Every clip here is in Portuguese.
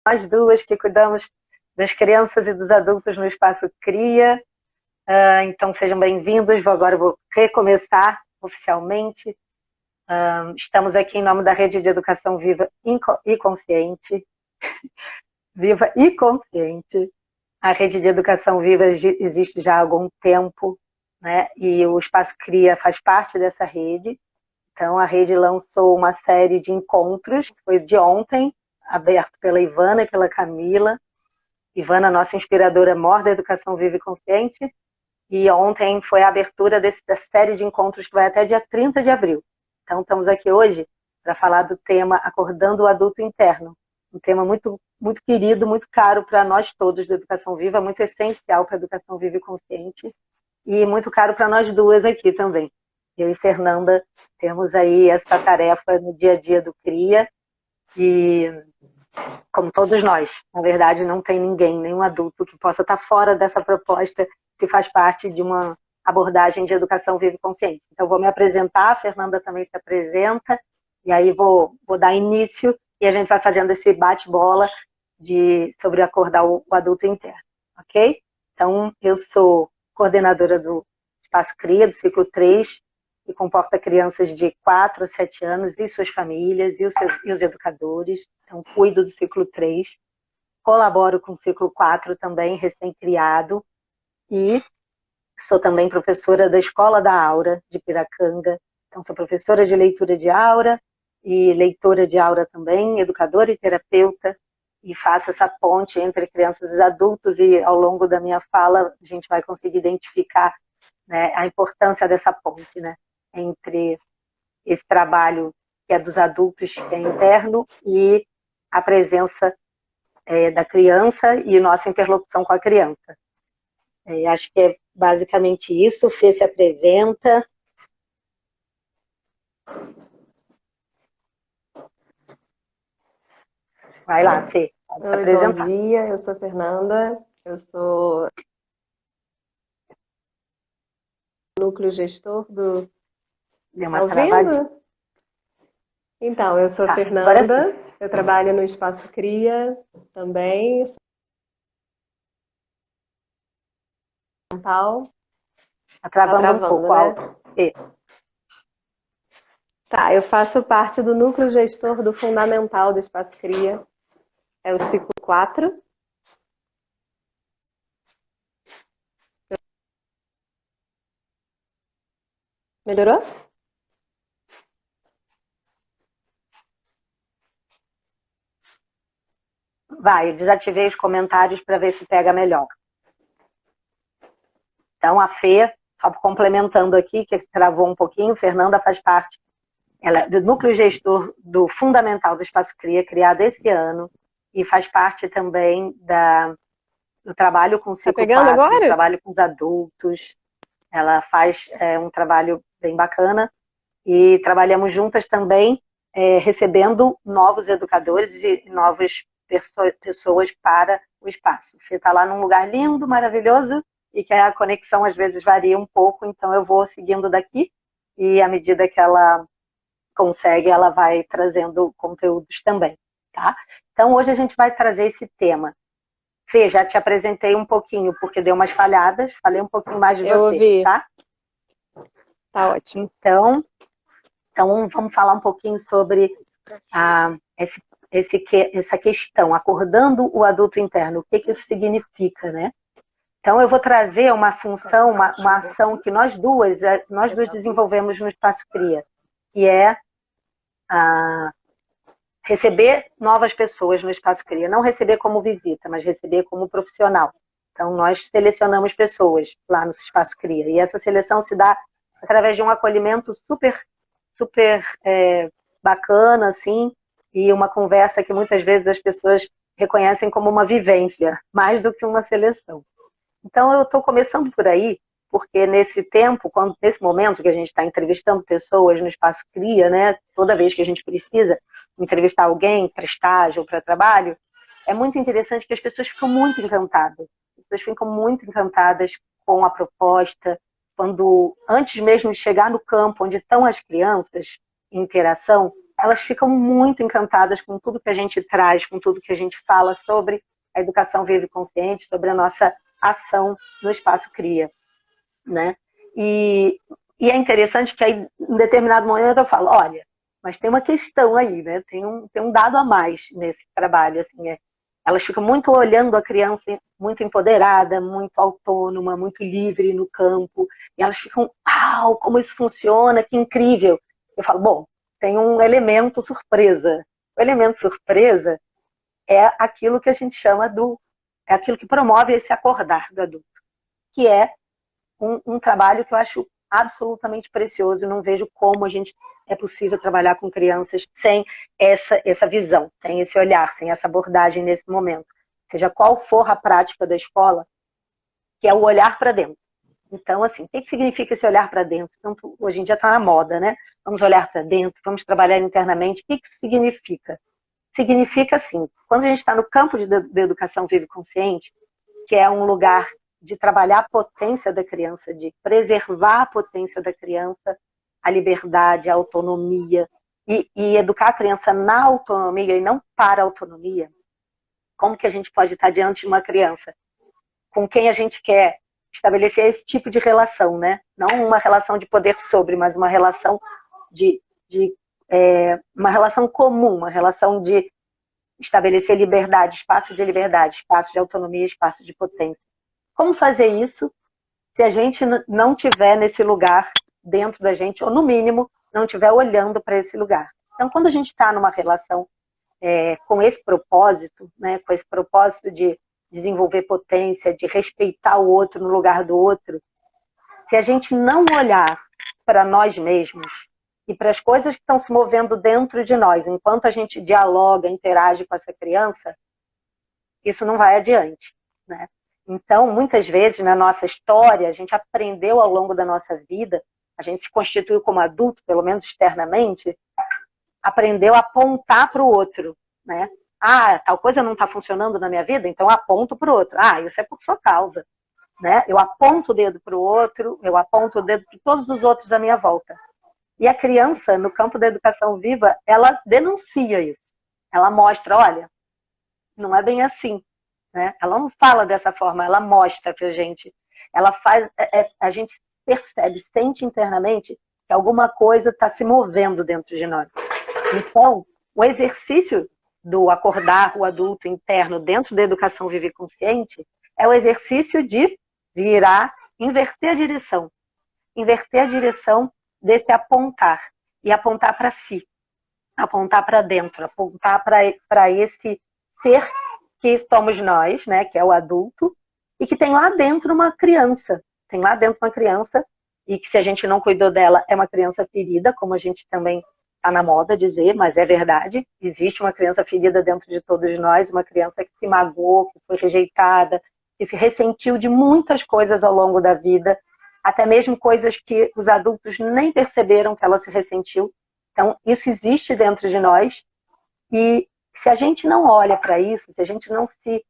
nós duas que cuidamos das crianças e dos adultos no Espaço Cria. Então sejam bem-vindos. Agora eu vou recomeçar oficialmente. Estamos aqui em nome da Rede de Educação Viva e Consciente. Viva e Consciente. A Rede de Educação Viva existe já há algum tempo, né? E o Espaço Cria faz parte dessa rede. Então a rede lançou uma série de encontros, que foi de ontem, aberto pela Ivana e pela Camila. Ivana, nossa inspiradora maior da Educação Viva e Consciente. E ontem foi a abertura da série de encontros que vai até dia 30 de abril. Então estamos aqui hoje para falar do tema Acordando o Adulto Interno. Um tema muito, muito querido, muito caro para nós todos da Educação Viva, muito essencial para a Educação Viva e Consciente. E muito caro para nós duas aqui também. Eu e Fernanda temos aí essa tarefa no dia a dia do CRIA. E como todos nós, na verdade, não tem ninguém, nenhum adulto que possa estar fora dessa proposta que faz parte de uma abordagem de educação viva e consciente. Então, vou me apresentar, a Fernanda também se apresenta, e aí vou dar início e a gente vai fazendo esse bate-bola sobre acordar o adulto interno, ok? Então, eu sou coordenadora do Espaço CRIA, do ciclo 3, que comporta crianças de 4 a 7 anos e suas famílias e os educadores. Então, cuido do ciclo 3, colaboro com o ciclo 4 também, recém-criado, e sou também professora da Escola da Aura, de Piracanga. Então, sou professora de leitura de aura e leitora de aura também, educadora e terapeuta, e faço essa ponte entre crianças e adultos, e ao longo da minha fala a gente vai conseguir identificar, né, a importância dessa ponte, né, entre esse trabalho que é dos adultos, que é interno, e a presença da criança e nossa interlocução com a criança. Acho que é basicamente isso. Fê se apresenta. Vai lá, Fê. Oi, bom dia, eu sou a Fernanda, eu sou núcleo gestor do... Deu uma Tá ouvindo? Então, eu sou a Fernanda, eu trabalho no Espaço Cria também, sou mental. Tá travando um pouco, né? alto. Tá, eu faço parte do núcleo gestor do Fundamental do Espaço Cria, é o ciclo 4. Melhorou? Vai, eu desativei os comentários para ver se pega melhor. Então, a Fê, só complementando aqui, que travou um pouquinho, Fernanda faz parte do núcleo gestor do Fundamental do Espaço Cria, criado esse ano, e faz parte também do trabalho com o ciclo 4, do trabalho com os adultos. Ela faz um trabalho bem bacana, e trabalhamos juntas também, recebendo novos educadores e novas pessoas para o espaço. Você está lá num lugar lindo, maravilhoso, e que a conexão às vezes varia um pouco, então eu vou seguindo daqui, e à medida que ela consegue, ela vai trazendo conteúdos também, tá? Então hoje a gente vai trazer esse tema. Fê, já te apresentei um pouquinho, porque deu umas falhadas, falei um pouquinho mais de você, ouvi. tá? Tá ótimo. Então vamos falar um pouquinho sobre essa questão, acordando o adulto interno, o que isso significa, né? Então eu vou trazer uma função, uma ação que nós duas desenvolvemos no Espaço Cria, que é receber novas pessoas no Espaço Cria, não receber como visita, mas receber como profissional. Então nós selecionamos pessoas lá no Espaço Cria, e essa seleção se dá através de um acolhimento super bacana, assim, e uma conversa que muitas vezes as pessoas reconhecem como uma vivência, mais do que uma seleção. Então eu estou começando por aí, porque nesse tempo, nesse momento que a gente está entrevistando pessoas no Espaço Cria, né, toda vez que a gente precisa entrevistar alguém para estágio ou para trabalho, é muito interessante que as pessoas ficam muito encantadas. As pessoas ficam muito encantadas com a proposta, quando, antes mesmo de chegar no campo onde estão as crianças, em interação, elas ficam muito encantadas com tudo que a gente traz, com tudo que a gente fala sobre a educação viva e consciente, sobre a nossa ação no Espaço Cria, né? E é interessante que aí, em determinado momento eu falo, olha, mas tem uma questão aí, né? Tem um dado a mais nesse trabalho, assim, elas ficam muito olhando a criança muito empoderada, muito autônoma, muito livre no campo, e elas ficam, uau, como isso funciona, que incrível. Eu falo, bom, tem um elemento surpresa. O elemento surpresa é aquilo que a gente chama é aquilo que promove esse acordar do adulto, que é um trabalho que eu acho absolutamente precioso e não vejo como é possível trabalhar com crianças sem essa visão, sem esse olhar, sem essa abordagem nesse momento. Seja qual for a prática da escola, que é o olhar para dentro. Então, assim, o que significa esse olhar para dentro? Tanto, hoje em dia está na moda, né? Vamos olhar para dentro, vamos trabalhar internamente. O que significa? Significa, assim, quando a gente está no campo de educação viva e consciente, que é um lugar de trabalhar a potência da criança, de preservar a potência da criança, a liberdade, a autonomia, e educar a criança na autonomia e não para a autonomia. Como que a gente pode estar diante de uma criança com quem a gente quer estabelecer esse tipo de relação, né? Não uma relação de poder sobre, mas uma relação uma relação comum, uma relação de estabelecer liberdade, espaço de autonomia, espaço de potência. Como fazer isso se a gente não tiver nesse lugar dentro da gente, ou no mínimo, não estiver olhando para esse lugar? Então, quando a gente está numa relação com esse propósito, né, com esse propósito de desenvolver potência, de respeitar o outro no lugar do outro, se a gente não olhar para nós mesmos e para as coisas que estão se movendo dentro de nós, enquanto a gente dialoga, interage com essa criança, isso não vai adiante, né? Então, muitas vezes, na nossa história, a gente aprendeu ao longo da nossa vida, a gente se constituiu como adulto, pelo menos externamente, aprendeu a apontar para o outro, né? Ah, tal coisa não está funcionando na minha vida, então eu aponto para o outro. Ah, isso é por sua causa, né? Eu aponto o dedo para o outro, eu aponto o dedo para todos os outros à minha volta. E a criança, no campo da educação viva, ela denuncia isso. Ela mostra, olha, não é bem assim, né? Ela não fala dessa forma, ela mostra pra gente. Ela faz, a gente percebe, sente internamente que alguma coisa está se movendo dentro de nós. Então, o exercício do acordar o adulto interno dentro da educação viva e consciente é o exercício de virar, inverter a direção. Inverter a direção desse apontar. E apontar para si. Apontar para dentro. Apontar para esse ser que somos nós, né, que é o adulto, e que tem lá dentro uma criança. Tem lá dentro uma criança, e que se a gente não cuidou dela, é uma criança ferida, como a gente também está na moda dizer, mas é verdade. Existe uma criança ferida dentro de todos nós, uma criança que se magoou, que foi rejeitada, que se ressentiu de muitas coisas ao longo da vida, até mesmo coisas que os adultos nem perceberam que ela se ressentiu. Então, isso existe dentro de nós, e se a gente não olha para isso, se a gente não se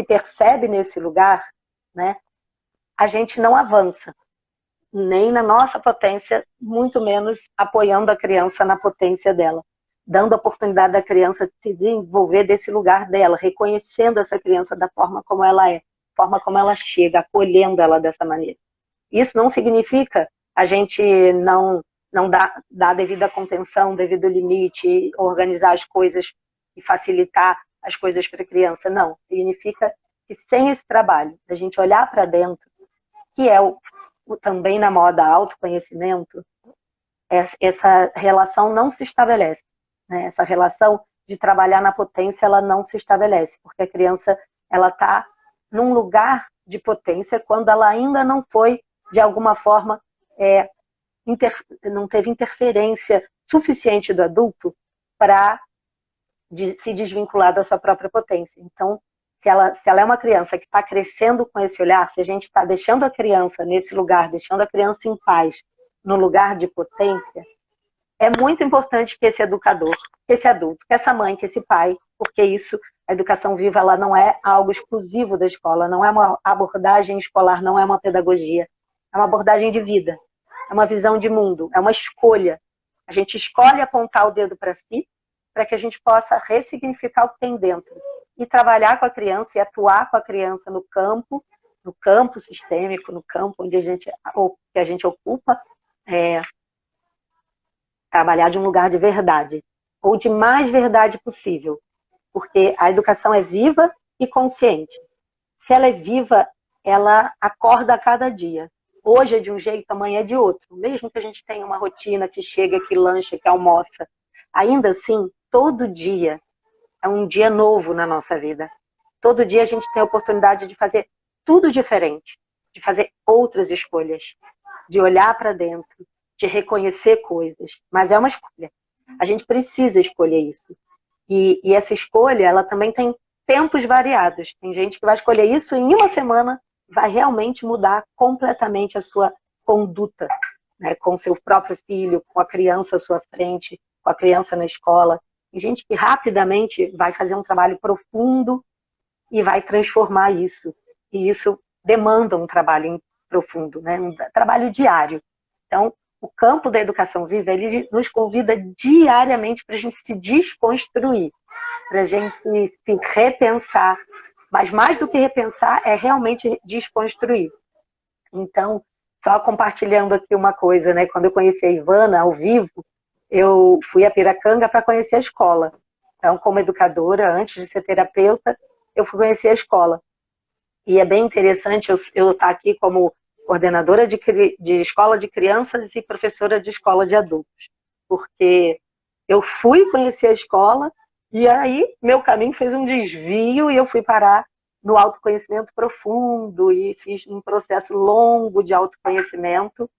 percebe nesse lugar, né, a gente não avança, nem na nossa potência, muito menos apoiando a criança na potência dela, dando a oportunidade da criança de se desenvolver desse lugar dela, reconhecendo essa criança da forma como ela é, forma como ela chega, acolhendo ela dessa maneira. Isso não significa a gente não dar a devida contenção, devido limite, organizar as coisas e facilitar as coisas para a criança. Não. Significa que sem esse trabalho, a gente olhar para dentro, que é também na moda autoconhecimento, essa relação não se estabelece. Né? Essa relação de trabalhar na potência, ela não se estabelece, porque a criança ela está num lugar de potência quando ela ainda não foi, de alguma forma, não teve interferência suficiente do adulto para se desvincular da sua própria potência. Então, se ela é uma criança que está crescendo com esse olhar, se a gente está deixando a criança nesse lugar, deixando a criança em paz, no lugar de potência, é muito importante que esse educador, que esse adulto, que essa mãe, que esse pai, porque isso, a educação viva, ela não é algo exclusivo da escola, não é uma abordagem escolar, não é uma pedagogia, é uma abordagem de vida, é uma visão de mundo, é uma escolha. A gente escolhe apontar o dedo para si, para que a gente possa ressignificar o que tem dentro e trabalhar com a criança e atuar com a criança no campo sistêmico, no campo onde que a gente ocupa, trabalhar de um lugar de verdade, ou de mais verdade possível, porque a educação é viva e consciente. Se ela é viva, ela acorda a cada dia. Hoje é de um jeito, amanhã é de outro. Mesmo que a gente tenha uma rotina que chega, que lancha, que almoça, ainda assim, todo dia é um dia novo na nossa vida. Todo dia a gente tem a oportunidade de fazer tudo diferente, de fazer outras escolhas, de olhar para dentro, de reconhecer coisas. Mas é uma escolha. A gente precisa escolher isso. E essa escolha, ela também tem tempos variados. Tem gente que vai escolher isso e em uma semana vai realmente mudar completamente a sua conduta, né, com seu próprio filho, com a criança à sua frente, com a criança na escola. Tem gente que rapidamente vai fazer um trabalho profundo e vai transformar isso. E isso demanda um trabalho profundo, né, um trabalho diário. Então, o campo da educação viva, ele nos convida diariamente para a gente se desconstruir, para a gente se repensar. Mas mais do que repensar, é realmente desconstruir. Então, só compartilhando aqui uma coisa, né? Quando eu conheci a Ivana ao vivo, eu fui a Piracanga para conhecer a escola. Então, como educadora, antes de ser terapeuta, eu fui conhecer a escola. E é bem interessante eu estar aqui como coordenadora de escola de crianças e professora de escola de adultos. Porque eu fui conhecer a escola e aí meu caminho fez um desvio e eu fui parar no autoconhecimento profundo e fiz um processo longo de autoconhecimento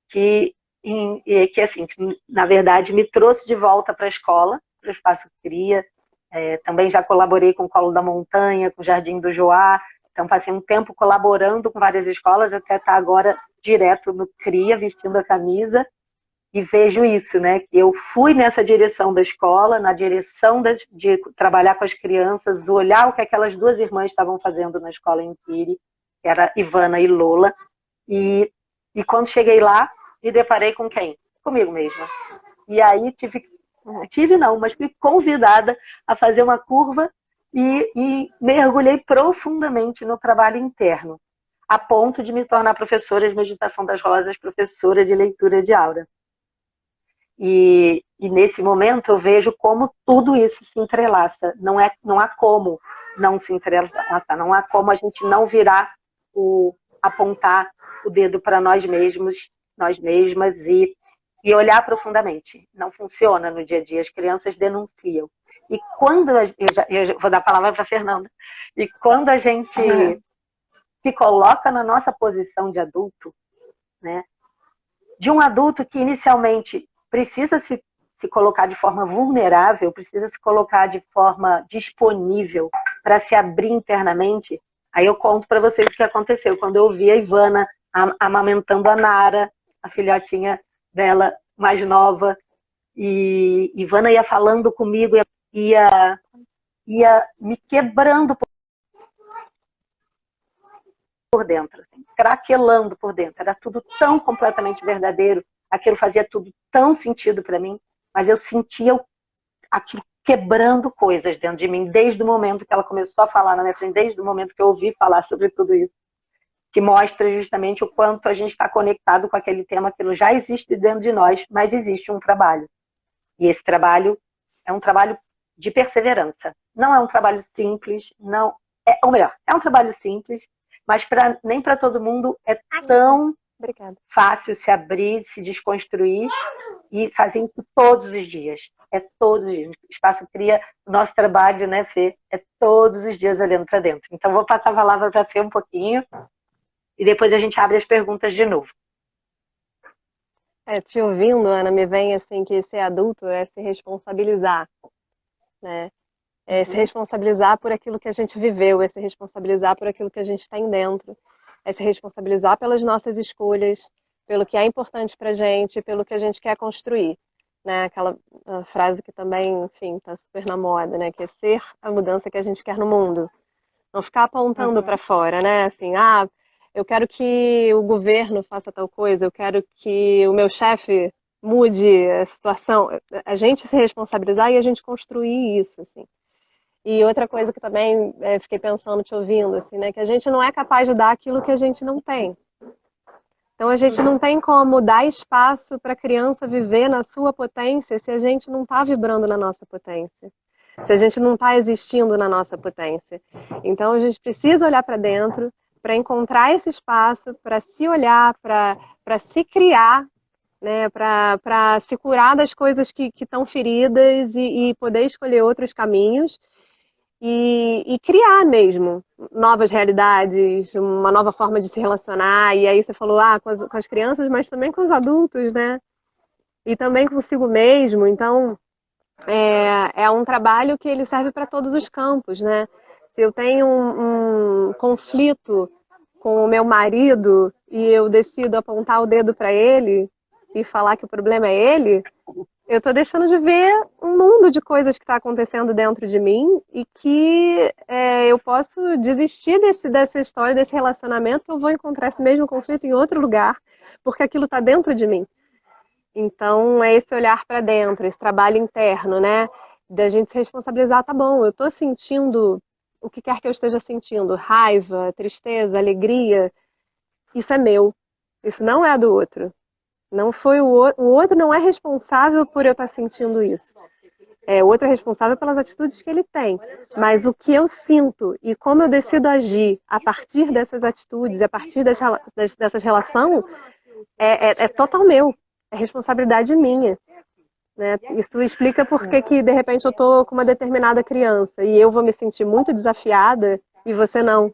que assim, na verdade, me trouxe de volta para a escola, para o Espaço Cria. Também já colaborei com o Colo da Montanha, com o Jardim do Joá. Então, passei um tempo colaborando com várias escolas, até estar agora direto no CRIA, vestindo a camisa. E vejo isso, né? Que eu fui nessa direção da escola, na direção de trabalhar com as crianças, olhar o que aquelas duas irmãs estavam fazendo na escola em Piri, que era Ivana e Lola. E quando cheguei lá, me deparei com quem? Comigo mesma. E aí mas fui convidada a fazer uma curva e mergulhei profundamente no trabalho interno, a ponto de me tornar professora de meditação das rosas, professora de leitura de aura. E nesse momento eu vejo como tudo isso se entrelaça. Não há como não se entrelaçar, não há como a gente não virar apontar o dedo para nós mesmos, nós mesmas e olhar profundamente. Não funciona no dia a dia, as crianças denunciam. E quando eu vou dar a palavra para a Fernanda, e quando a gente se coloca na nossa posição de adulto, né, de um adulto que inicialmente precisa se colocar de forma vulnerável, precisa se colocar de forma disponível para se abrir internamente. Aí eu conto para vocês o que aconteceu. Quando eu vi a Ivana amamentando a Nara, a filhotinha dela mais nova, e Ivana ia falando comigo, ia me quebrando por dentro, assim, craquelando por dentro. Era tudo tão completamente verdadeiro, aquilo fazia tudo tão sentido para mim, mas eu sentia aquilo quebrando coisas dentro de mim, desde o momento que ela começou a falar na minha frente, desde o momento que eu ouvi falar sobre tudo isso, que mostra justamente o quanto a gente está conectado com aquele tema, aquilo já existe dentro de nós, mas existe um trabalho. E esse trabalho é um trabalho de perseverança. Não é um trabalho simples, ou melhor, é um trabalho simples, mas nem para todo mundo é tão fácil se abrir, se desconstruir e fazer isso todos os dias. É todos os dias. O Espaço Cria, o nosso trabalho, né, Fê? É todos os dias olhando para dentro. Então, vou passar a palavra para a Fê um pouquinho e depois a gente abre as perguntas de novo. Te ouvindo, Ana, me vem assim que ser adulto é se responsabilizar, né? É se responsabilizar por aquilo que a gente viveu, é se responsabilizar por aquilo que a gente tem dentro, é se responsabilizar pelas nossas escolhas, pelo que é importante pra gente, pelo que a gente quer construir, né? Aquela frase que também, enfim, tá super na moda, né? Que é ser a mudança que a gente quer no mundo. Não ficar apontando para fora, né? Assim, eu quero que o governo faça tal coisa, eu quero que o meu chefe mude a situação, a gente se responsabilizar e a gente construir isso, assim. E outra coisa que também fiquei pensando, te ouvindo, assim, né, que a gente não é capaz de dar aquilo que a gente não tem. Então a gente não tem como dar espaço para a criança viver na sua potência se a gente não está vibrando na nossa potência, se a gente não está existindo na nossa potência. Então a gente precisa olhar para dentro para encontrar esse espaço, para se olhar, para se criar, né, para se curar das coisas que estão feridas e poder escolher outros caminhos e criar mesmo novas realidades, uma nova forma de se relacionar. E aí você falou, com as crianças, mas também com os adultos, né? E também consigo mesmo. Então, é um trabalho que ele serve para todos os campos, né? Se eu tenho um conflito com o meu marido e eu decido apontar o dedo para ele e falar que o problema é ele, eu estou deixando de ver um mundo de coisas que está acontecendo dentro de mim e que eu posso desistir dessa história, desse relacionamento, que eu vou encontrar esse mesmo conflito em outro lugar, porque aquilo está dentro de mim. Então, é esse olhar para dentro, esse trabalho interno, né? Da gente se responsabilizar, tá bom, eu estou sentindo o que quer que eu esteja sentindo, raiva, tristeza, alegria, isso é meu, isso não é do outro. Não foi o outro não é responsável por eu estar sentindo isso. O outro é responsável pelas atitudes que ele tem. Mas o que eu sinto e como eu decido agir a partir dessas atitudes, a partir dessas relações, é total meu. É responsabilidade minha. Né? Isso explica por que de repente eu estou com uma determinada criança e eu vou me sentir muito desafiada e você não.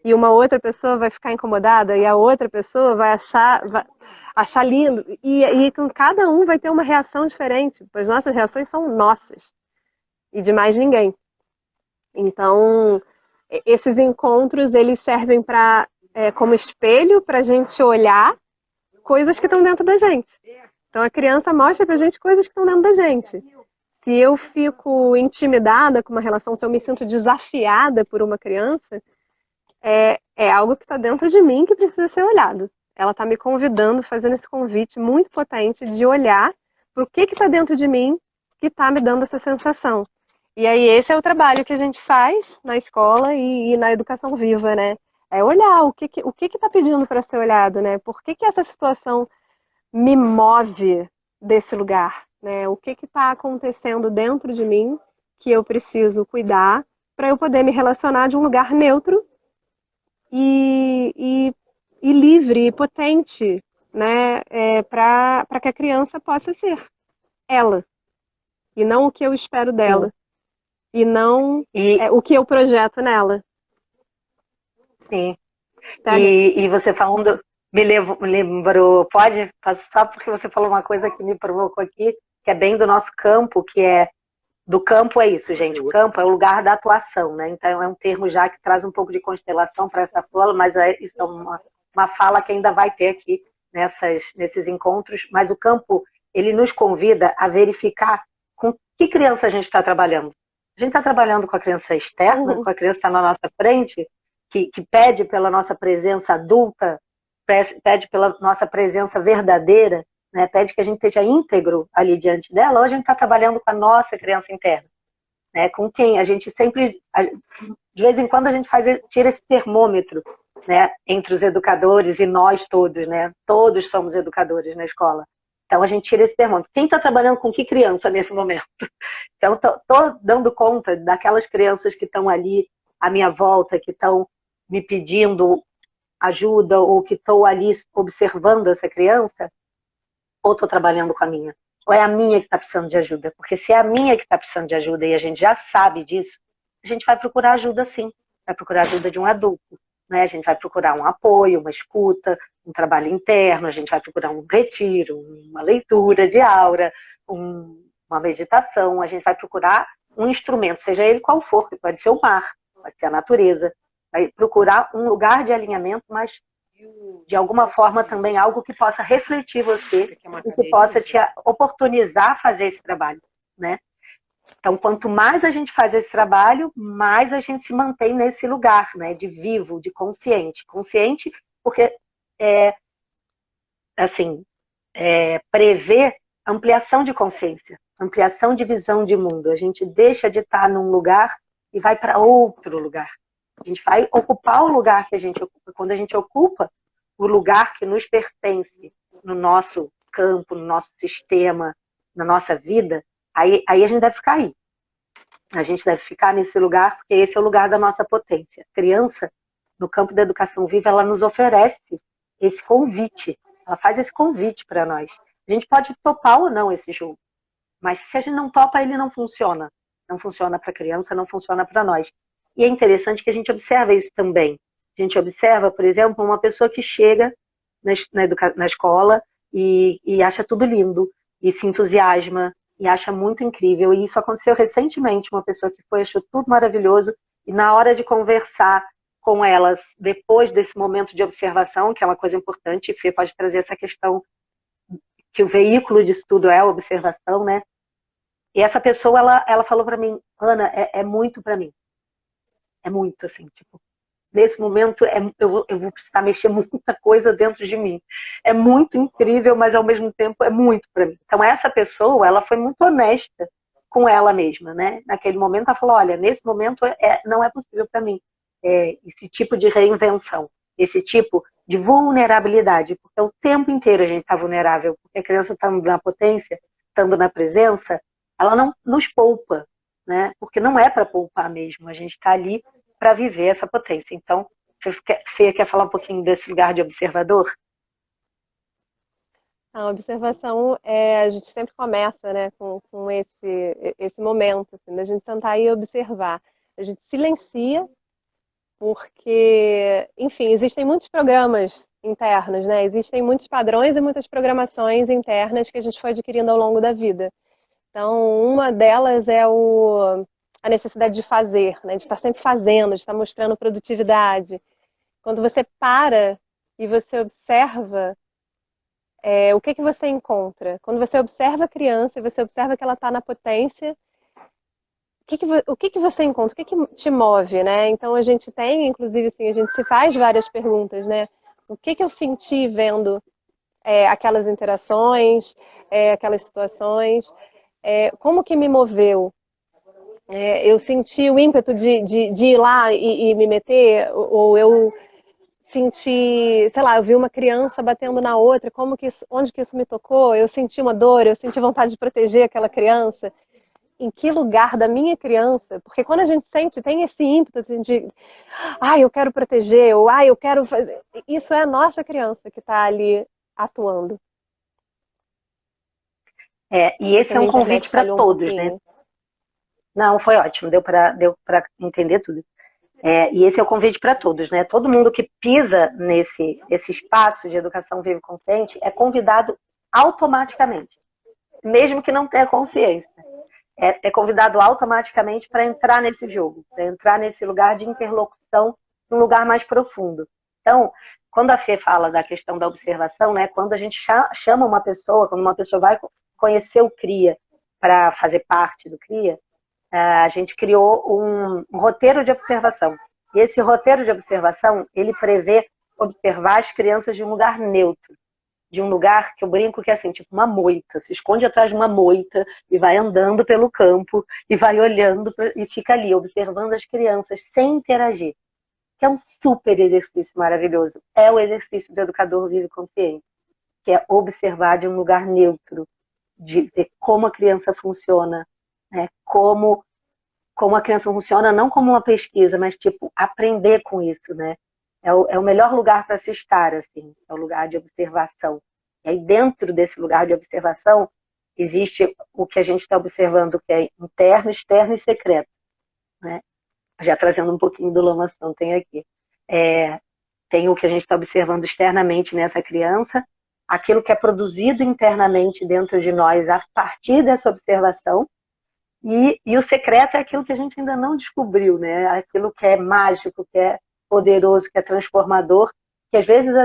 E uma outra pessoa vai ficar incomodada e a outra pessoa vai achar lindo. E com cada um vai ter uma reação diferente, pois nossas reações são nossas e de mais ninguém. Então, esses encontros, eles servem como espelho para a gente olhar coisas que estão dentro da gente. Então, a criança mostra para a gente coisas que estão dentro da gente. Se eu fico intimidada com uma relação, se eu me sinto desafiada por uma criança, é algo que está dentro de mim que precisa ser olhado. Ela está me convidando, fazendo esse convite muito potente de olhar para o que está dentro de mim que está me dando essa sensação. E aí esse é o trabalho que a gente faz na escola e na educação viva, né? É olhar o que está pedindo para ser olhado, né? Por que essa situação me move desse lugar, né? O que está acontecendo dentro de mim que eu preciso cuidar para eu poder me relacionar de um lugar neutro e livre e potente, né? Para que a criança possa ser ela e não o que eu espero dela. Sim. E não o que eu projeto nela. Sim. Tá. E você falando, me lembrou, só porque você falou uma coisa que me provocou aqui, que é bem do nosso campo, que é, do campo é isso, gente, o campo é o lugar da atuação, né? Então é um termo já que traz um pouco de constelação para essa fala, mas isso é uma fala que ainda vai ter aqui nesses encontros, mas o campo, ele nos convida a verificar com que criança a gente está trabalhando. A gente está trabalhando com a criança externa, com a criança que está na nossa frente, que pede pela nossa presença adulta, pede pela nossa presença verdadeira, né? Pede que a gente esteja íntegro ali diante dela, ou a gente está trabalhando com a nossa criança interna, né? Com quem a gente sempre, de vez em quando a gente tira esse termômetro, né? Entre os educadores e nós todos, né? Todos somos educadores na escola. Então a gente tira esse termômetro. Quem está trabalhando com que criança nesse momento? Então estou dando conta daquelas crianças que estão ali à minha volta, que estão me pedindo ajuda, ou que estou ali observando essa criança, ou estou trabalhando com a minha? Ou é a minha que está precisando de ajuda? Porque se é a minha que está precisando de ajuda e a gente já sabe disso, a gente vai procurar ajuda sim. Vai procurar ajuda de um adulto, né? A gente vai procurar um apoio, uma escuta, um trabalho interno, a gente vai procurar um retiro, uma leitura de aura, uma meditação, a gente vai procurar um instrumento, seja ele qual for, que pode ser o mar, pode ser a natureza, vai procurar um lugar de alinhamento, mas de alguma forma também algo que possa refletir você e que possa te oportunizar a fazer esse trabalho, né? Então, quanto mais a gente faz esse trabalho, mais a gente se mantém nesse lugar, né? De vivo, de consciente. Consciente porque, assim, prevê ampliação de consciência, ampliação de visão de mundo. A gente deixa de estar num lugar e vai para outro lugar. A gente vai ocupar o lugar que a gente ocupa. Quando a gente ocupa o lugar que nos pertence no nosso campo, no nosso sistema, na nossa vida, aí a gente deve ficar aí. A gente deve ficar nesse lugar, porque esse é o lugar da nossa potência. A criança, no campo da educação viva, ela nos oferece esse convite. Ela faz esse convite para nós. A gente pode topar ou não esse jogo, mas se a gente não topa, ele não funciona. Não funciona para a criança, não funciona para nós. E é interessante que a gente observa isso também. A gente observa, por exemplo, uma pessoa que chega na escola e acha tudo lindo, e se entusiasma, e acha muito incrível. E isso aconteceu recentemente, uma pessoa que foi, achou tudo maravilhoso, e na hora de conversar com elas, depois desse momento de observação, que é uma coisa importante, e Fê pode trazer essa questão, que o veículo disso tudo é a observação, né? E essa pessoa, ela falou para mim, Ana, é muito para mim. É muito, assim, tipo, nesse momento eu vou precisar mexer muita coisa dentro de mim. É muito incrível, mas ao mesmo tempo é muito para mim. Então essa pessoa, ela foi muito honesta com ela mesma, né? Naquele momento ela falou, olha, nesse momento não é possível para mim esse tipo de reinvenção, esse tipo de vulnerabilidade, porque o tempo inteiro a gente está vulnerável, porque a criança estando na potência, estando na presença, ela não nos poupa, né? Porque não é para poupar mesmo, a gente está ali para viver essa potência. Então, Fê quer falar um pouquinho desse lugar de observador? A observação, a gente sempre começa, né, com esse momento, assim, da gente sentar e observar. A gente silencia, porque, enfim, existem muitos programas internos, né? Existem muitos padrões e muitas programações internas que a gente foi adquirindo ao longo da vida. Então, uma delas é a necessidade de fazer, né? De estar sempre fazendo, de estar mostrando produtividade. Quando você para e você observa, o que você encontra? Quando você observa a criança e você observa que ela está na potência, o que você encontra? O que te move, né? Então a gente tem, inclusive, assim, a gente se faz várias perguntas, né? O que eu senti vendo aquelas interações, aquelas situações? Como que me moveu? Eu senti o ímpeto de ir lá e me meter, ou eu senti, sei lá, eu vi uma criança batendo na outra, onde que isso me tocou? Eu senti uma dor, eu senti vontade de proteger aquela criança. Em que lugar da minha criança? Porque quando a gente sente, tem esse ímpeto assim, de eu quero proteger, ou eu quero fazer. Isso é a nossa criança que está ali atuando. E esse é um convite para todos, né? Não, foi ótimo, deu para entender tudo. E esse é o convite para todos, né? Todo mundo que pisa nesse espaço de educação viva e consciente é convidado automaticamente, mesmo que não tenha consciência. É convidado automaticamente para entrar nesse jogo, para entrar nesse lugar de interlocução, num lugar mais profundo. Então, quando a Fê fala da questão da observação, né, quando a gente chama uma pessoa, quando uma pessoa vai conhecer o CRIA para fazer parte do CRIA, a gente criou um roteiro de observação. E esse roteiro de observação, ele prevê observar as crianças de um lugar neutro, de um lugar que eu brinco que é assim, tipo uma moita, se esconde atrás de uma moita e vai andando pelo campo e vai olhando e fica ali observando as crianças sem interagir, que é um super exercício maravilhoso. É o exercício do educador vivo e consciente, que é observar de um lugar neutro, de ver como a criança funciona, né? Como a criança funciona, não como uma pesquisa, mas tipo aprender com isso, né? É o melhor lugar para se estar, assim, é o lugar de observação. E aí dentro desse lugar de observação existe o que a gente está observando, que é interno, externo e secreto, né? Já trazendo um pouquinho do Lamaçã, tem aqui. Tem o que a gente está observando externamente nessa criança, aquilo que é produzido internamente dentro de nós a partir dessa observação, e o secreto é aquilo que a gente ainda não descobriu, né? Aquilo que é mágico, que é poderoso, que é transformador, que às vezes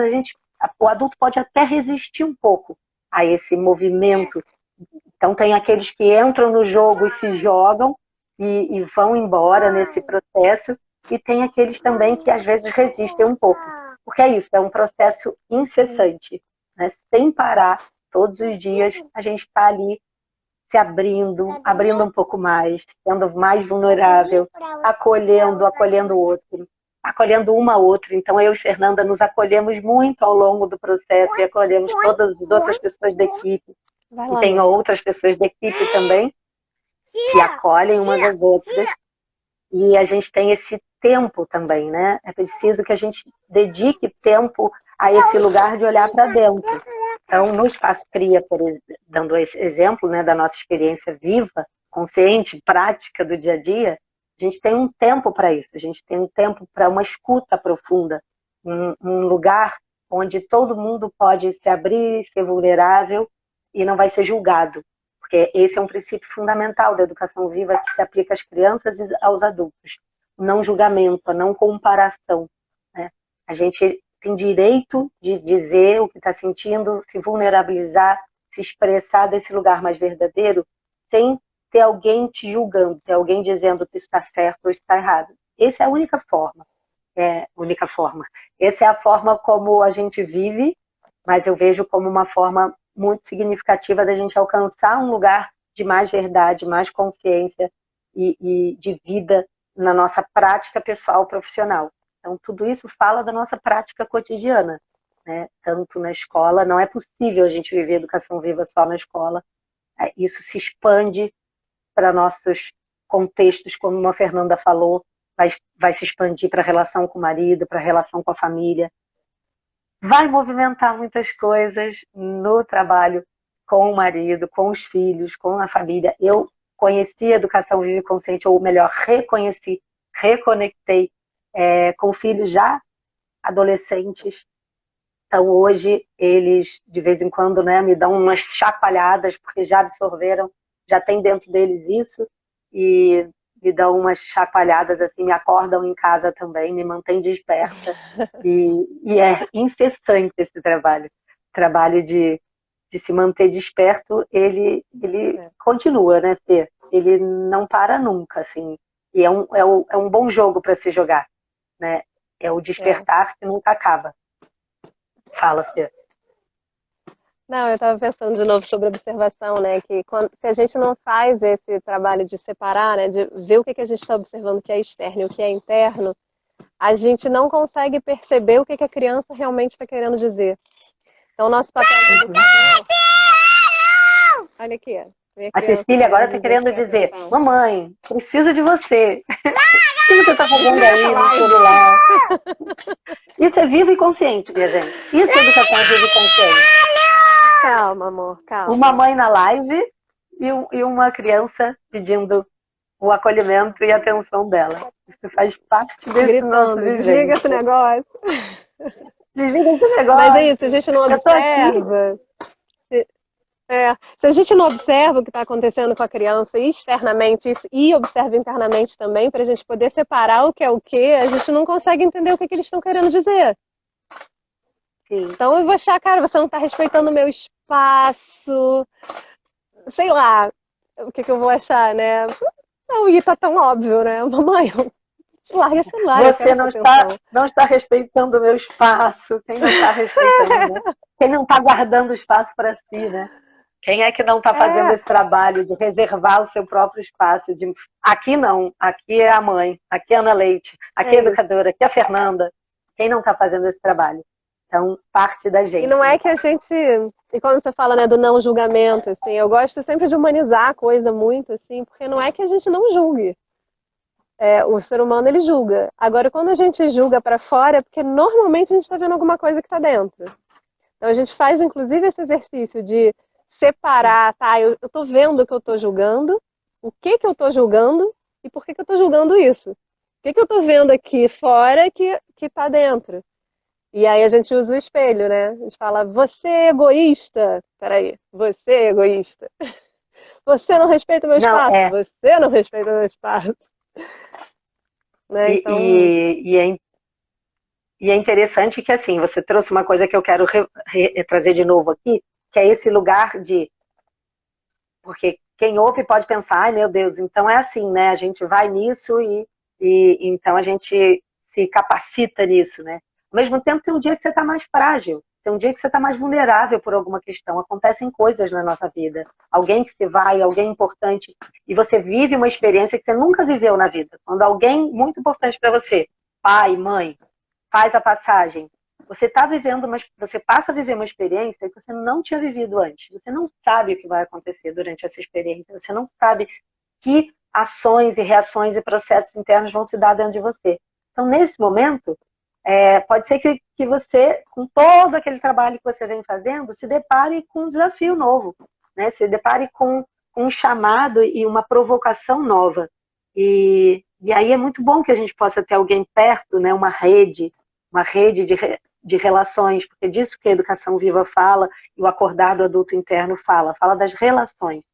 o adulto pode até resistir um pouco a esse movimento. Então tem aqueles que entram no jogo e se jogam e vão embora nesse processo, e tem aqueles também que às vezes resistem um pouco, porque é isso, é um processo incessante, né? Sem parar, todos os dias a gente está ali se abrindo um pouco mais, sendo mais vulnerável, acolhendo o outro, acolhendo uma a outra. Então, eu e Fernanda nos acolhemos muito ao longo do processo e acolhemos todas as outras pessoas da equipe. E tem outras pessoas da equipe também que acolhem umas às outras. E a gente tem esse tempo também, né? É preciso que a gente dedique tempo a esse lugar de olhar para dentro. Então, no Espaço Cria, dando esse exemplo, né, da nossa experiência viva, consciente, prática do dia a dia, a gente tem um tempo para isso, a gente tem um tempo para uma escuta profunda, um lugar onde todo mundo pode se abrir, ser vulnerável e não vai ser julgado. Porque esse é um princípio fundamental da educação viva que se aplica às crianças e aos adultos. O não julgamento, a não comparação, né? A gente tem direito de dizer o que está sentindo, se vulnerabilizar, se expressar desse lugar mais verdadeiro, sem ter alguém te julgando, ter alguém dizendo que isso está certo ou está errado. Essa é a única forma. Essa é a forma como a gente vive, mas eu vejo como uma forma muito significativa da gente alcançar um lugar de mais verdade, mais consciência e de vida na nossa prática pessoal profissional. Então, tudo isso fala da nossa prática cotidiana, né? Tanto na escola, não é possível a gente viver educação viva só na escola. Isso se para nossos contextos, como a Fernanda falou, vai se expandir para a relação com o marido, para a relação com a família. Vai movimentar muitas coisas no trabalho com o marido, com os filhos, com a família. Eu conheci a educação viva e consciente, ou melhor, reconectei com filhos já adolescentes. Então hoje eles de vez em quando, né, me dão umas chacoalhadas porque já absorveram, já tem dentro deles isso e me dão umas chacoalhadas assim, me acordam em casa também, me mantém desperta e é incessante esse trabalho de se manter desperto, ele continua, né, Fê? Ele não para nunca, assim, e é um bom jogo para se jogar, né? É o despertar que nunca acaba. Fala, Fê. Não, eu estava pensando de novo sobre observação, né? Que se a gente não faz esse trabalho de separar, né? De ver o que a gente está observando que é externo e o que é interno, a gente não consegue perceber o que a criança realmente está querendo dizer. Então, nosso papel de educador... Olha aqui. A Cecília agora está querendo dizer, mamãe, preciso de você. O que você está fazendo aí no celular? Isso é vivo e consciente, minha gente. Isso é educação viva e consciente. Calma, amor, calma. Uma mãe na live e uma criança pedindo o acolhimento e a atenção dela. Isso faz parte desse nosso vivência. Desliga esse negócio. Desliga esse negócio. Mas é isso, a gente não observa. Se a gente não observa o que está acontecendo com a criança externamente e observa internamente também, para a gente poder separar o que é o que, a gente não consegue entender o que eles estão querendo dizer. Sim. Então eu vou achar, cara, você não está respeitando o meu espaço, sei lá, o que eu vou achar, né? Não, e tá tão óbvio, né? Mamãe, larga esse celular. Você não está respeitando o meu espaço. Quem não está respeitando, né? Quem não está guardando espaço para si, né? Quem é que não está fazendo esse trabalho de reservar o seu próprio espaço? Aqui não, aqui é a mãe, aqui é a Ana Leite, aqui é a educadora, aqui é a Fernanda. Quem não está fazendo esse trabalho? Então, parte da gente. E não é que a gente... E quando você fala, né, do não julgamento, assim, eu gosto sempre de humanizar a coisa muito, assim, porque não é que a gente não julgue. O ser humano, ele julga. Agora, quando a gente julga para fora, é porque normalmente a gente está vendo alguma coisa que está dentro. Então, a gente faz, inclusive, esse exercício de separar, tá? Eu tô vendo o que eu tô julgando, o que eu tô julgando e por que eu tô julgando isso. O que eu tô vendo aqui fora que tá dentro. E aí a gente usa o espelho, né? A gente fala, você é egoísta. Peraí, você é egoísta. Você não respeita o meu espaço. Você não respeita o meu espaço. Né? Então... E é interessante que, assim, você trouxe uma coisa que eu quero trazer de novo aqui, que é esse lugar de... Porque quem ouve pode pensar, ai meu Deus, então é assim, né? A gente vai nisso e então a gente se capacita nisso, né? Ao mesmo tempo tem um dia que você está mais frágil. Tem um dia que você está mais vulnerável por alguma questão. Acontecem coisas na nossa vida. Alguém que se vai, alguém importante, e você vive uma experiência que você nunca viveu na vida. Quando alguém muito importante para você, pai, mãe, faz a passagem, você passa a viver uma experiência que você não tinha vivido antes. Você não sabe o que vai acontecer durante essa experiência. Você não sabe que ações e reações e processos internos vão se dar dentro de você. Então, nesse momento, pode ser que você, com todo aquele trabalho que você vem fazendo, se depare com um desafio novo, né? Se depare com um chamado e uma provocação nova. E aí é muito bom que a gente possa ter alguém perto, né? Uma rede de relações, porque é disso que a educação viva fala e o acordado adulto interno fala das relações,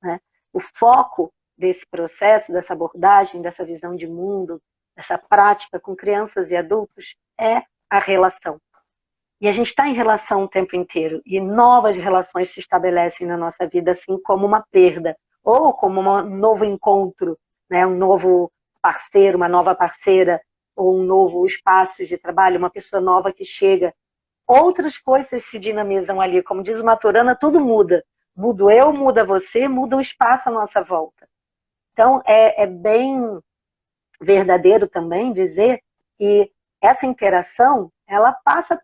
né? O foco desse processo, dessa abordagem, dessa visão de mundo, dessa prática com crianças e adultos é a relação. E a gente está em relação o tempo inteiro, e novas relações se estabelecem na nossa vida, assim como uma perda, ou como um novo encontro, né? Um novo parceiro, uma nova parceira, ou um novo espaço de trabalho, uma pessoa nova que chega. Outras coisas se dinamizam ali, como diz o Maturana, tudo muda. Mudo eu, muda você, muda o espaço à nossa volta. Então, é bem verdadeiro também dizer que essa interação, ela passa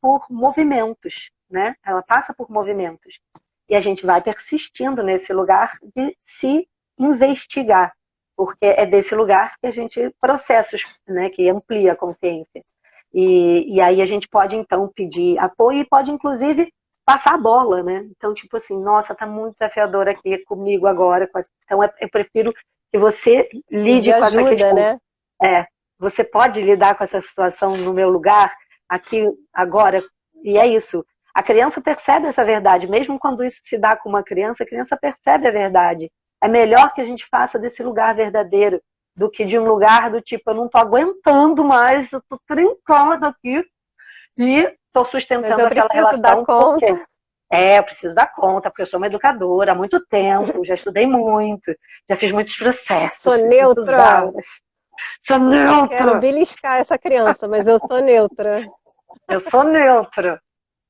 por movimentos, né? Ela passa por movimentos. E a gente vai persistindo nesse lugar de se investigar, porque é desse lugar que a gente processos, né, que amplia a consciência. E aí a gente pode, então, pedir apoio e pode, inclusive, passar a bola, né? Então, tipo assim, nossa, tá muito desafiador aqui comigo agora. Então, eu prefiro que você lide com essa questão. Né? Você pode lidar com essa situação no meu lugar, aqui, agora, e é isso. A criança percebe essa verdade, mesmo quando isso se dá com uma criança, a criança percebe a verdade. É melhor que a gente faça desse lugar verdadeiro do que de um lugar do tipo, eu não tô aguentando mais, eu tô trincando aqui e tô sustentando aquela relação. Porque eu preciso dar conta, porque eu sou uma educadora há muito tempo, já estudei muito, já fiz muitos processos. Sou neutra. Sou neutra. Quero beliscar essa criança, mas eu sou neutra. Eu sou neutra.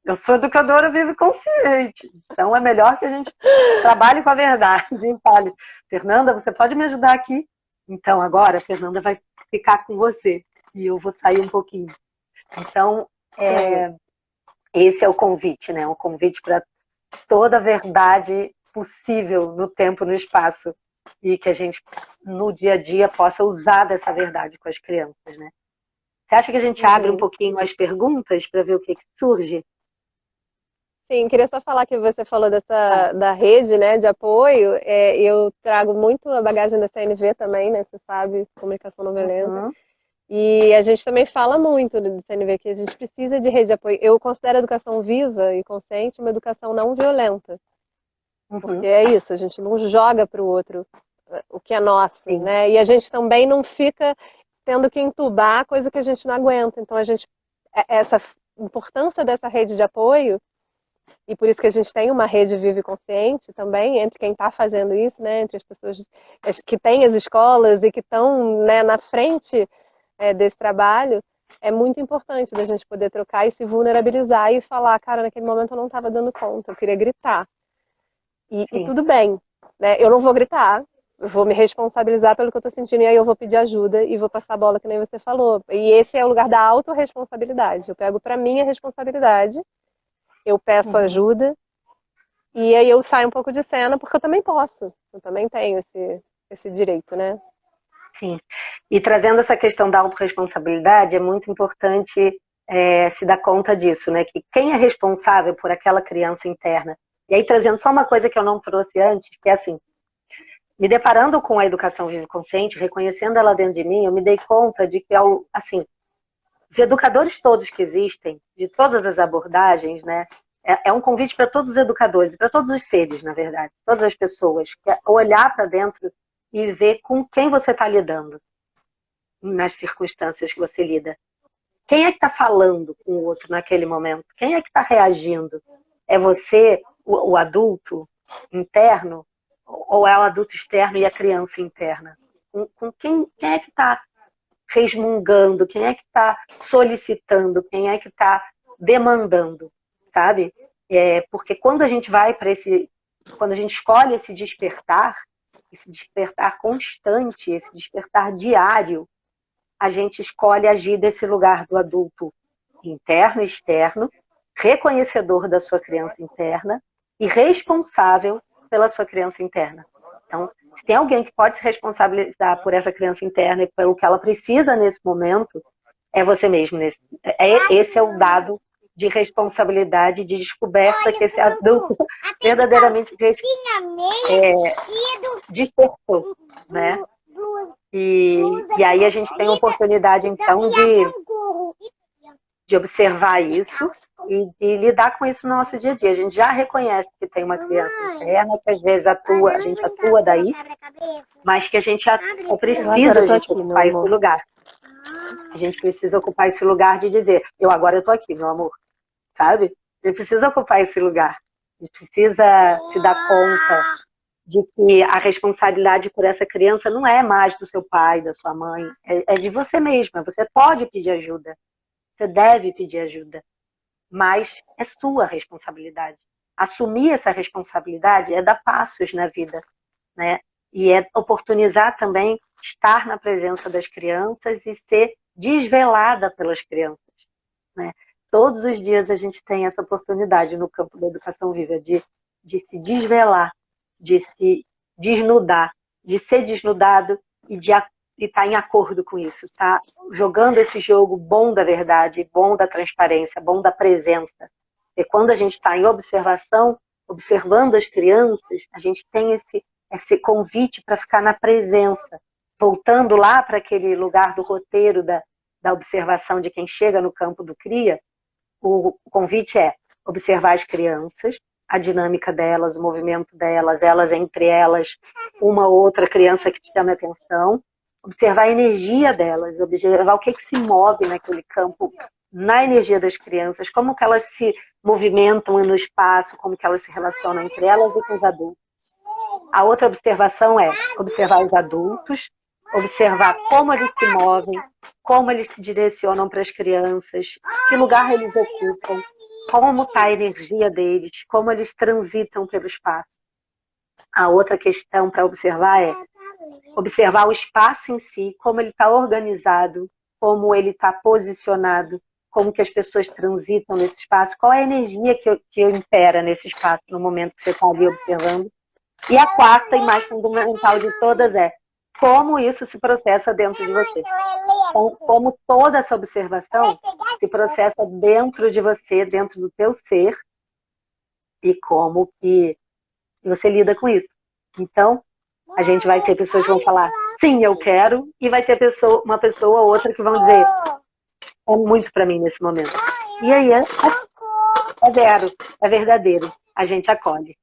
Eu sou educadora viva e consciente. Então é melhor que a gente trabalhe com a verdade e fale, Fernanda, você pode me ajudar aqui? Então agora a Fernanda vai ficar com você e eu vou sair um pouquinho. Então, esse é o convite, né? Um convite para toda a verdade possível no tempo, no espaço, e que a gente, no dia a dia, possa usar dessa verdade com as crianças, né? Você acha que a gente abre um pouquinho as perguntas para ver o que surge? Sim, queria só falar que você falou da rede, né, de apoio. Eu trago muito a bagagem da CNV também, né? Você sabe, comunicação não violenta. E a gente também fala muito do CNV que a gente precisa de rede de apoio. Eu considero a educação viva e consciente uma educação não violenta. Porque é isso, a gente não joga para o outro o que é nosso, né? E a gente também não fica tendo que entubar coisa que a gente não aguenta. Então, essa importância dessa rede de apoio, e por isso que a gente tem uma rede viva e consciente também, entre quem está fazendo isso, né? Entre as pessoas que têm as escolas e que estão, né, na frente desse trabalho, é muito importante da gente poder trocar e se vulnerabilizar e falar, cara, naquele momento eu não estava dando conta, eu queria gritar. E tudo bem, né? Eu não vou gritar, eu vou me responsabilizar pelo que eu estou sentindo e aí eu vou pedir ajuda e vou passar a bola, que nem você falou. E esse é o lugar da autorresponsabilidade. Eu pego para mim a responsabilidade, eu peço ajuda e aí eu saio um pouco de cena porque eu também posso. Eu também tenho esse direito, né? Sim. E trazendo essa questão da autorresponsabilidade, é muito importante se dar conta disso, né? Que quem é responsável por aquela criança interna. E aí, trazendo só uma coisa que eu não trouxe antes, que é assim, me deparando com a educação viva e consciente, reconhecendo ela dentro de mim, eu me dei conta de que, assim, os educadores todos que existem, de todas as abordagens, né? É um convite para todos os educadores, para todos os seres, na verdade, todas as pessoas, que é olhar para dentro e ver com quem você está lidando nas circunstâncias que você lida. Quem é que está falando com o outro naquele momento? Quem é que está reagindo? É você, o adulto interno, ou é o adulto externo e a criança interna? Com quem é que está resmungando? Quem é que está solicitando? Quem é que está demandando? sabe? Porque quando a gente vai para quando a gente escolhe esse despertar constante, esse despertar diário, a gente escolhe agir desse lugar do adulto interno e externo, reconhecedor da sua criança interna e responsável pela sua criança interna. Então, se tem alguém que pode se responsabilizar por essa criança interna e pelo que ela precisa nesse momento, é você mesmo. Esse é o dado de responsabilidade, de descoberta que esse adulto verdadeiramente despertou, né? E aí a gente tem a oportunidade, então, de observar isso e de lidar com isso no nosso dia a dia. A gente já reconhece que tem uma criança interna, que às vezes a gente atua daí, mas que a gente precisa ocupar esse lugar. A gente precisa ocupar esse lugar de dizer, agora eu tô aqui, meu amor, sabe? A gente precisa ocupar esse lugar. A gente precisa se dar conta de que a responsabilidade por essa criança não é mais do seu pai, da sua mãe, é de você mesma. Você pode pedir ajuda, você deve pedir ajuda, mas é sua responsabilidade. Assumir essa responsabilidade é dar passos na vida, né? E é oportunizar também estar na presença das crianças e ser desvelada pelas crianças, né? Todos os dias a gente tem essa oportunidade no campo da educação viva de se desvelar, de se desnudar, de ser desnudado e de estar em acordo com isso, tá? Jogando esse jogo bom da verdade, bom da transparência, bom da presença. E quando a gente está em observação, observando as crianças, a gente tem esse convite para ficar na presença, voltando lá para aquele lugar do roteiro da observação de quem chega no campo do CRIA. O convite é observar as crianças, a dinâmica delas, o movimento delas, elas entre elas, uma ou outra criança que te chama a atenção, observar a energia delas, observar o que se move naquele campo, na energia das crianças, como que elas se movimentam no espaço, como que elas se relacionam entre elas e com os adultos. A outra observação é observar os adultos, observar como eles se movem, como eles se direcionam para as crianças, que lugar eles ocupam, como está a energia deles, como eles transitam pelo espaço. A outra questão para observar é observar o espaço em si, como ele está organizado, como ele está posicionado, como que as pessoas transitam nesse espaço, qual é a energia que impera nesse espaço no momento que você está ali observando. E a quarta e mais fundamental de todas é como isso se processa dentro de você. Como toda essa observação se processa dentro de você, dentro do teu ser, e como que você lida com isso. Então, a gente vai ter pessoas que vão falar, sim, eu quero, e vai ter uma pessoa ou outra que vão dizer, é muito para mim nesse momento. E aí é vero, é verdadeiro, a gente acolhe.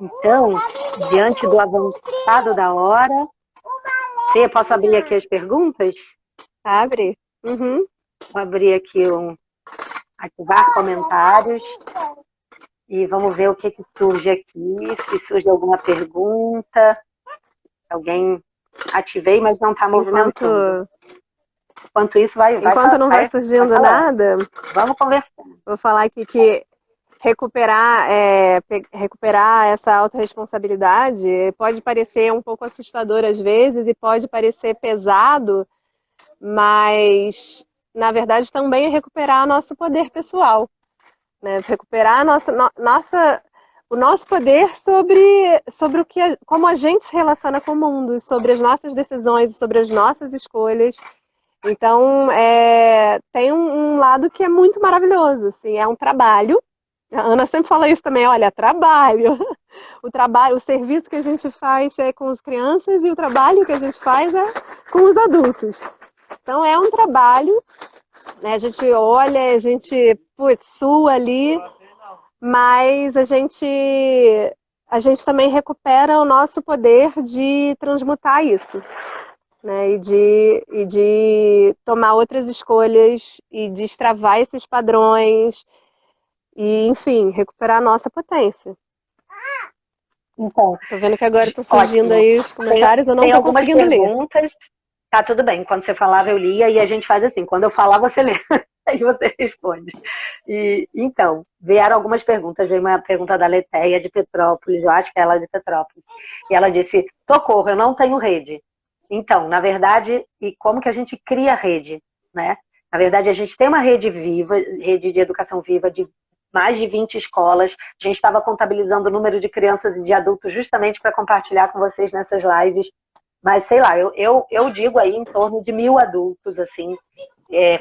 Então, diante do avançado da hora, Fê, posso abrir aqui as perguntas? Abre. Uhum. Vou abrir aqui ativar comentários e vamos ver o que surge aqui, se surge alguma pergunta. Alguém ativei, mas não está movimentando. Enquanto isso, Enquanto não vai surgindo nada, vamos conversar. Vou falar aqui que recuperar essa autorresponsabilidade pode parecer um pouco assustador às vezes e pode parecer pesado, mas na verdade também é recuperar nosso poder pessoal, né? Recuperar o nosso poder sobre como a gente se relaciona com o mundo, sobre as nossas decisões, sobre as nossas escolhas. Então, tem um lado que é muito maravilhoso, assim, é um trabalho. A Ana sempre fala isso também, olha, trabalho. O serviço que a gente faz é com as crianças e o trabalho que a gente faz é com os adultos. Então, é um trabalho, né? A gente olha, a gente sua ali, mas a gente também recupera o nosso poder de transmutar isso, né? E de tomar outras escolhas e destravar esses padrões e, enfim, recuperar a nossa potência. Então, tô vendo que agora estão surgindo aí os comentários, eu não estou conseguindo ler. Tá tudo bem, quando você falava eu lia e a gente faz assim, quando eu falar você lê. Aí você responde. Então, vieram algumas perguntas. Veio uma pergunta da Letéia de Petrópolis, eu acho que é ela de Petrópolis. E ela disse, socorro, eu não tenho rede. Então, na verdade, e como que a gente cria rede, né? Na verdade, a gente tem uma rede viva, rede de educação viva de mais de 20 escolas. A gente estava contabilizando o número de crianças e de adultos justamente para compartilhar com vocês nessas lives. Mas, sei lá, eu digo aí em torno de 1.000 adultos, assim,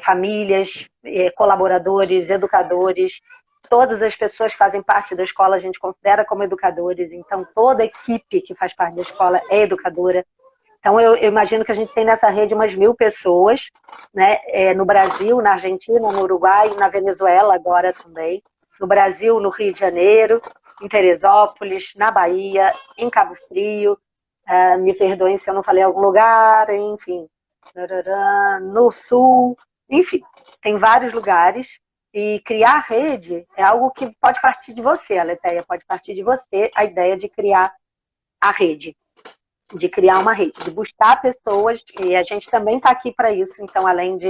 famílias, colaboradores, educadores, todas as pessoas que fazem parte da escola a gente considera como educadores, então toda a equipe que faz parte da escola é educadora. Então eu imagino que a gente tem nessa rede umas 1.000 pessoas, né? No Brasil, na Argentina, no Uruguai, na Venezuela agora também, no Brasil, no Rio de Janeiro, em Teresópolis, na Bahia, em Cabo Frio, me perdoem se eu não falei algum lugar, enfim, no Sul, enfim, tem vários lugares. E criar rede é algo que pode partir de você, Aletheia, pode partir de você a ideia de criar a rede, de criar uma rede, de buscar pessoas, e a gente também está aqui para isso, então além de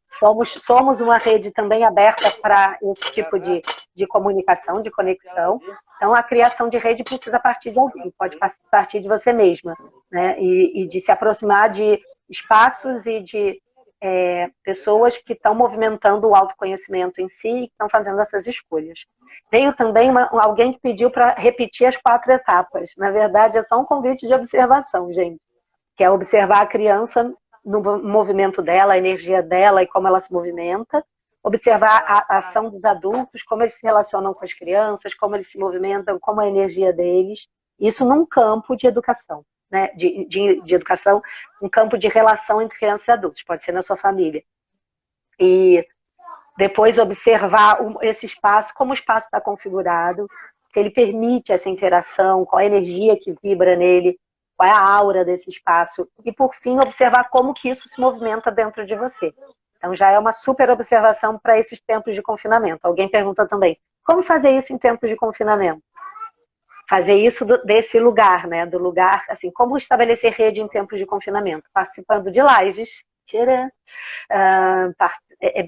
somos uma rede também aberta para esse tipo de comunicação, de conexão. Então, a criação de rede precisa partir de alguém, pode partir de você mesma, né? E de se aproximar de espaços e de pessoas que estão movimentando o autoconhecimento em si e que estão fazendo essas escolhas. Veio também alguém que pediu para repetir as 4 etapas. Na verdade, é só um convite de observação, gente, que é observar a criança no movimento dela, a energia dela e como ela se movimenta, observar a ação dos adultos, como eles se relacionam com as crianças, como eles se movimentam, como a energia deles, isso num campo de educação, né? de educação, um campo de relação entre crianças e adultos, pode ser na sua família. E depois observar esse espaço, como o espaço está configurado, se ele permite essa interação, qual a energia que vibra nele, qual é a aura desse espaço, e por fim observar como que isso se movimenta dentro de você. Então já é uma super observação para esses tempos de confinamento. Alguém pergunta também, como fazer isso em tempos de confinamento? Fazer isso desse lugar, né? Do lugar, assim, como estabelecer rede em tempos de confinamento? Participando de lives,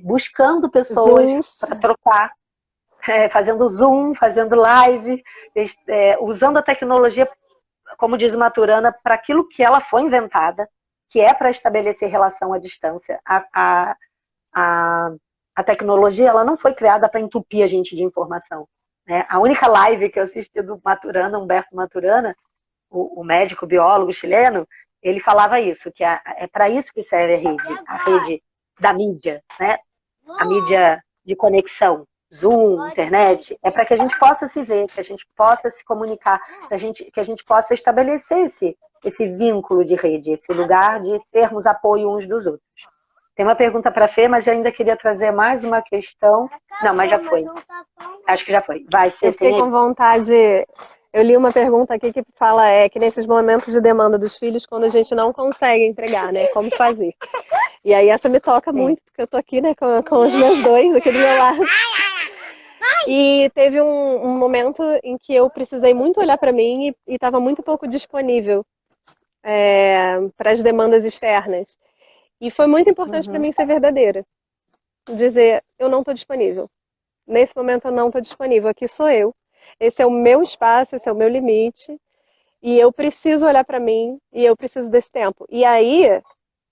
buscando pessoas para trocar, fazendo Zoom, fazendo live, usando a tecnologia, como diz uma Maturana, para aquilo que ela foi inventada, que é para estabelecer relação à distância. A tecnologia ela não foi criada para entupir a gente de informação, né? A única live que eu assisti do Maturana, Humberto Maturana, o médico biólogo chileno, ele falava isso, que é para isso que serve a rede da mídia, né? A mídia de conexão. Zoom, internet, é para que a gente possa se ver, que a gente possa se comunicar, que a gente possa estabelecer esse vínculo de rede, esse lugar de termos apoio uns dos outros. Tem uma pergunta para a Fê, mas eu ainda queria trazer mais uma questão. Não, mas já foi. Acho que já foi. Vai, Fê. Eu fiquei com vontade. Eu li uma pergunta aqui que fala que nesses momentos de demanda dos filhos, quando a gente não consegue entregar, né? Como fazer? E aí essa me toca muito, porque eu tô aqui, né, com os meus dois aqui do meu lado. E teve um momento em que eu precisei muito olhar para mim e estava muito pouco disponível para as demandas externas. E foi muito importante para mim ser verdadeira. Dizer, eu não estou disponível. Nesse momento eu não estou disponível. Aqui sou eu. Esse é o meu espaço, esse é o meu limite. E eu preciso olhar para mim e eu preciso desse tempo. E aí,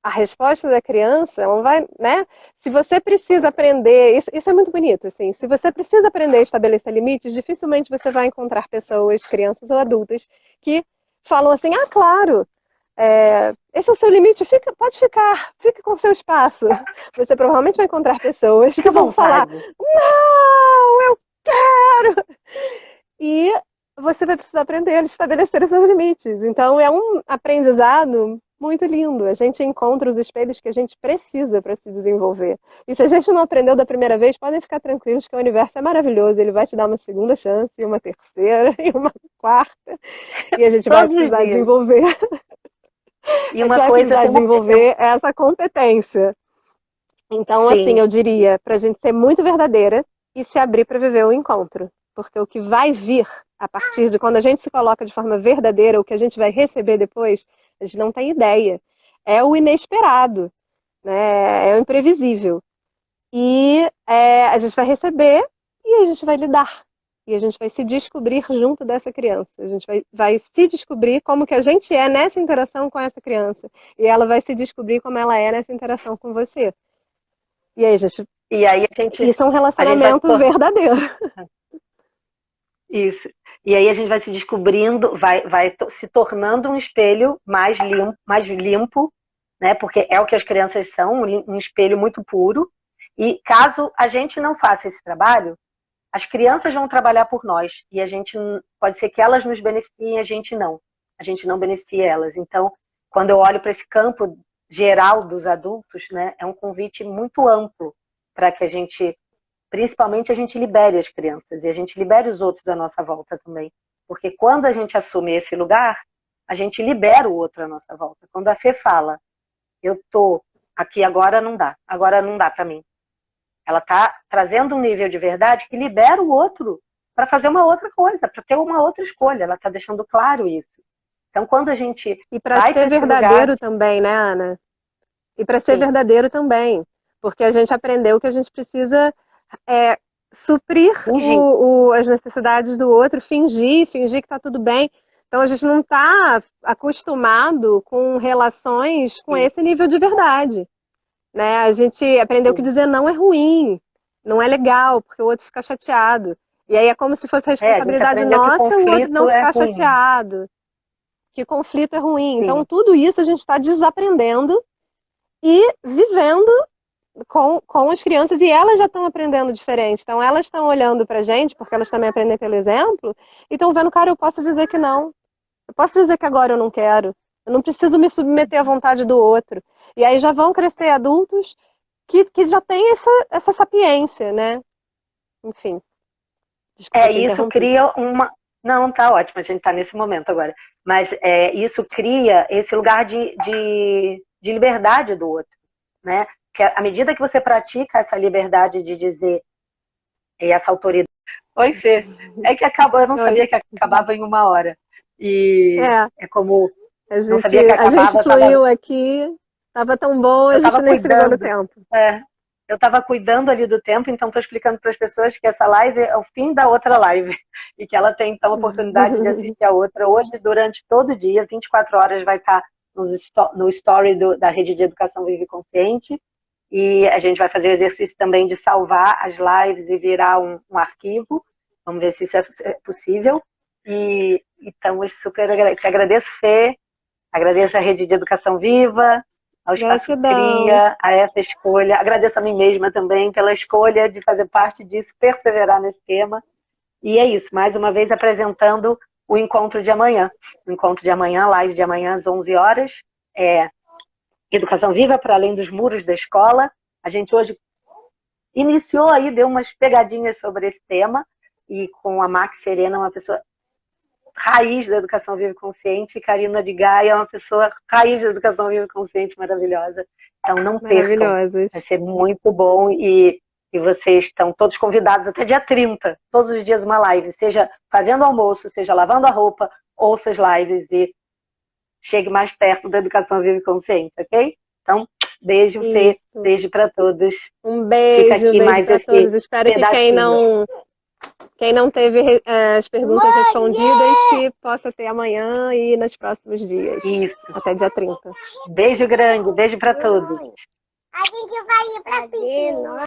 a resposta da criança, ela vai, né? Se você precisa aprender, isso é muito bonito, assim. Se você precisa aprender a estabelecer limites, dificilmente você vai encontrar pessoas, crianças ou adultas, que falam assim, ah, claro, esse é o seu limite, pode ficar, fique com o seu espaço. Você provavelmente vai encontrar pessoas que vão falar, não, eu quero! E você vai precisar aprender a estabelecer os seus limites. Então, é um aprendizado muito lindo. A gente encontra os espelhos que a gente precisa para se desenvolver. E se a gente não aprendeu da primeira vez, podem ficar tranquilos que o universo é maravilhoso. Ele vai te dar uma segunda chance, uma terceira e uma quarta. E a gente vai precisar desenvolver. E uma coisa vai desenvolver essa competência. Então, Sim. assim, eu diria, para a gente ser muito verdadeira e se abrir para viver o encontro. Porque o que vai vir a partir de quando a gente se coloca de forma verdadeira, o que a gente vai receber depois, a gente não tem ideia. É o inesperado, né? É o imprevisível. E a gente vai receber e a gente vai lidar. E a gente vai se descobrir junto dessa criança. A gente vai se descobrir como que a gente é nessa interação com essa criança. E ela vai se descobrir como ela é nessa interação com você. E aí, gente. E aí a gente. Isso é um relacionamento verdadeiro. Isso. E aí a gente vai se descobrindo, vai se tornando um espelho mais limpo, né? Porque é o que as crianças são, um espelho muito puro. E caso a gente não faça esse trabalho, as crianças vão trabalhar por nós. E a gente pode ser que elas nos beneficiem, a gente não. A gente não beneficia elas. Então, quando eu olho para esse campo geral dos adultos, né, é um convite muito amplo para que a gente, principalmente, a gente libere as crianças e a gente libere os outros à nossa volta também. Porque quando a gente assume esse lugar, a gente libera o outro à nossa volta. Quando a Fê fala, eu tô aqui agora não dá para mim. Ela está trazendo um nível de verdade que libera o outro para fazer uma outra coisa, para ter uma outra escolha. Ela está deixando claro isso. Então, quando a gente e para ser verdadeiro também, né, Ana? E para ser verdadeiro também, porque a gente aprendeu que a gente precisa suprir as necessidades do outro, fingir que está tudo bem. Então a gente não está acostumado com relações com esse nível de verdade. Né? A gente aprendeu que dizer não é ruim, não é legal, porque o outro fica chateado. E aí é como se fosse a responsabilidade nossa o outro não ficar chateado. Que conflito é ruim. Sim. Então tudo isso a gente está desaprendendo e vivendo com as crianças, e elas já estão aprendendo diferente. Então elas estão olhando pra gente, porque elas também aprendem pelo exemplo, e estão vendo, cara, eu posso dizer que não. Eu posso dizer que agora eu não quero. Eu não preciso me submeter à vontade do outro. E aí já vão crescer adultos que já têm essa sapiência, né? Enfim. Desculpa, isso cria uma... Não, tá ótimo, a gente tá nesse momento agora. Mas isso cria esse lugar de liberdade do outro, né? Que à medida que você pratica essa liberdade de dizer e essa autoridade... Oi, Fê. É que acabou, eu não sabia que acabava em 1 hora. E é como... não sabia que acabava. A gente fluiu aqui, tava tão bom, a gente nem se ligou no tempo. Eu estava cuidando ali do tempo, então estou explicando para as pessoas que essa live é o fim da outra live. E que ela tem, então, a oportunidade de assistir a outra hoje, durante todo o dia, 24 horas, vai estar no story da Rede de Educação Viva e Consciente. E a gente vai fazer o exercício também de salvar as lives e virar um arquivo. Vamos ver se isso é possível. E então, eu super te agradeço, Fê. Agradeço a Rede de Educação Viva, ao Espaço Cria, a essa escolha. Agradeço a mim mesma também pela escolha de fazer parte disso, perseverar nesse tema. E é isso, mais uma vez apresentando o encontro de amanhã. O encontro de amanhã, live de amanhã às 11 horas. Educação Viva para além dos muros da escola. A gente hoje iniciou aí, deu umas pegadinhas sobre esse tema. E com a Max Serena, uma pessoa raiz da Educação Viva e Consciente, e Karina de Gaia é uma pessoa raiz da Educação Viva e Consciente, maravilhosa. Então não percam, vai ser muito bom e vocês estão todos convidados até dia 30, todos os dias uma live, seja fazendo almoço, seja lavando a roupa, ouça as lives e chegue mais perto da Educação Viva e Consciente, ok? Então, beijo, Fê, beijo para todos. Um beijo, fica aqui beijo mais esse todos. Espero que quem não teve as perguntas respondidas, que possa ter amanhã e nos próximos dias. Isso. Até dia 30. Beijo grande, beijo para todos. A gente vai ir pra piscina.